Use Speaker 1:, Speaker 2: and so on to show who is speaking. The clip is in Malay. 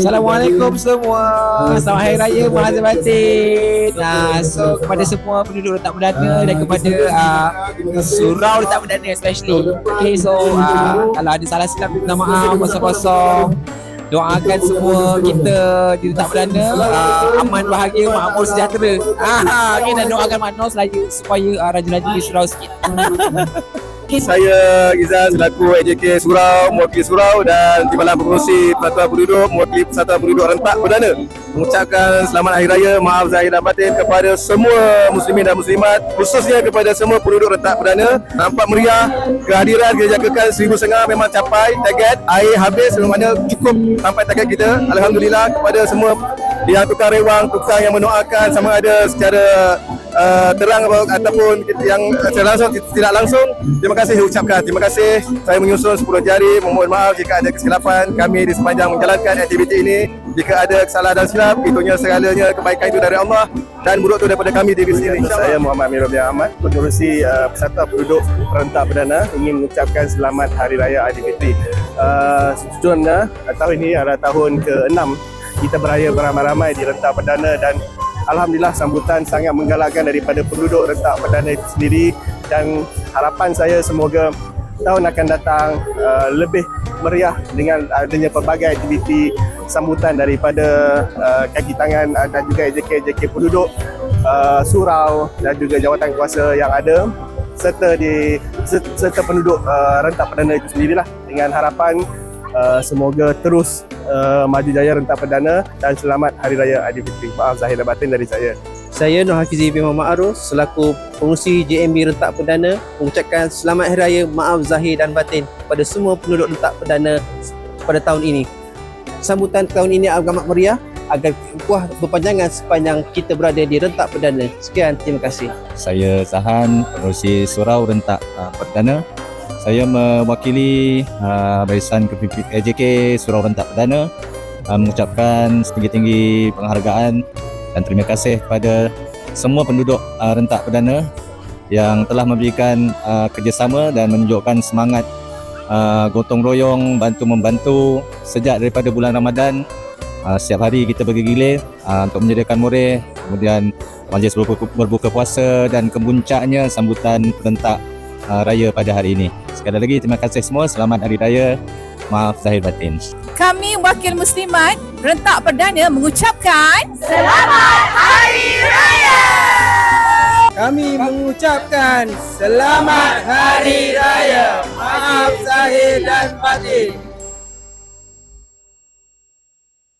Speaker 1: Assalamualaikum semua. Selamat Hari Raya Mahazir Batin. So kepada semua penduduk Rentak Perdana dan kepada surau Rentak Perdana especially. Okay, so kalau ada salah silap minta maaf kosong-kosong. Doakan semua kita di Rentak Perdana aman, bahagia, makmur, sejahtera. Okay, dan doakan Mak Noh supaya raja-raja di surau sikit.
Speaker 2: Saya Izal selaku AJK Surau, mewakili Surau dan Timbalan Pengerusi Persatuan Penduduk mewakili Persatuan Penduduk Rentak Perdana mengucapkan selamat Hari Raya Maaf Zahir dan Batin kepada semua muslimin dan muslimat, khususnya kepada semua penduduk Rentak Perdana. Nampak meriah, kehadiran Gereja Kekal 1,500 memang capai target, air habis, mana cukup sampai target kita. Alhamdulillah kepada semua yang tukang rewang, tukang yang mendoakan sama ada secara terang ataupun yang secara langsung tidak langsung, terima kasih saya ucapkan. Terima kasih. Saya menyusun 10 jari, memohon maaf jika ada kesilapan kami di sepanjang menjalankan aktiviti ini. Jika ada kesalahan dan silap, itunya segalanya kebaikan itu dari Allah dan buruk itu daripada kami diri sendiri. Saya Muhammad Amirul Ahmad, pengerusi Persatuan Penduduk Rentak Perdana, ingin mengucapkan selamat Hari Raya Aidilfitri. Sejujurnya tahun ini adalah tahun ke-6 kita beraya beramai-ramai di Rentak Perdana dan alhamdulillah sambutan sangat menggalakkan daripada penduduk Rentak Perdana itu sendiri, dan harapan saya semoga tahun akan datang lebih meriah dengan adanya pelbagai aktiviti sambutan daripada kaki tangan dan juga AJK penduduk surau dan juga jawatan kuasa yang ada serta penduduk Rentak Perdana itu sendirilah, dengan harapan semoga terus maju jaya Rentak Perdana dan selamat Hari Raya Aidilfitri. Maaf Zahir dan Batin dari saya.
Speaker 3: Saya Nur Hafizi bin Muhammad Arus selaku pengurusi JMB Rentak Perdana mengucapkan selamat Hari Raya Maaf Zahir dan Batin kepada semua penduduk Rentak Perdana pada tahun ini. Sambutan tahun ini amat meriah agar kuah berpanjangan sepanjang kita berada di Rentak Perdana. Sekian, terima kasih.
Speaker 4: Saya Zahan, pengerusi Surau Rentak Perdana. Saya mewakili barisan kepimpin AJK Surau Rentak Perdana mengucapkan setinggi-tinggi penghargaan dan terima kasih kepada semua penduduk Rentak Perdana yang telah memberikan kerjasama dan menunjukkan semangat gotong royong, bantu-membantu sejak daripada bulan Ramadan. Setiap hari kita bergilir untuk menyediakan moreh, kemudian majlis berbuka puasa dan kemuncaknya sambutan Rentak Raya pada hari ini. Sekali lagi terima kasih semua, selamat Hari Raya Maaf Zahir Batin.
Speaker 5: Kami wakil muslimat Rentak Perdana mengucapkan Selamat Hari Raya.
Speaker 1: Kami mengucapkan Selamat Hari Raya Maaf Zahir dan Batin.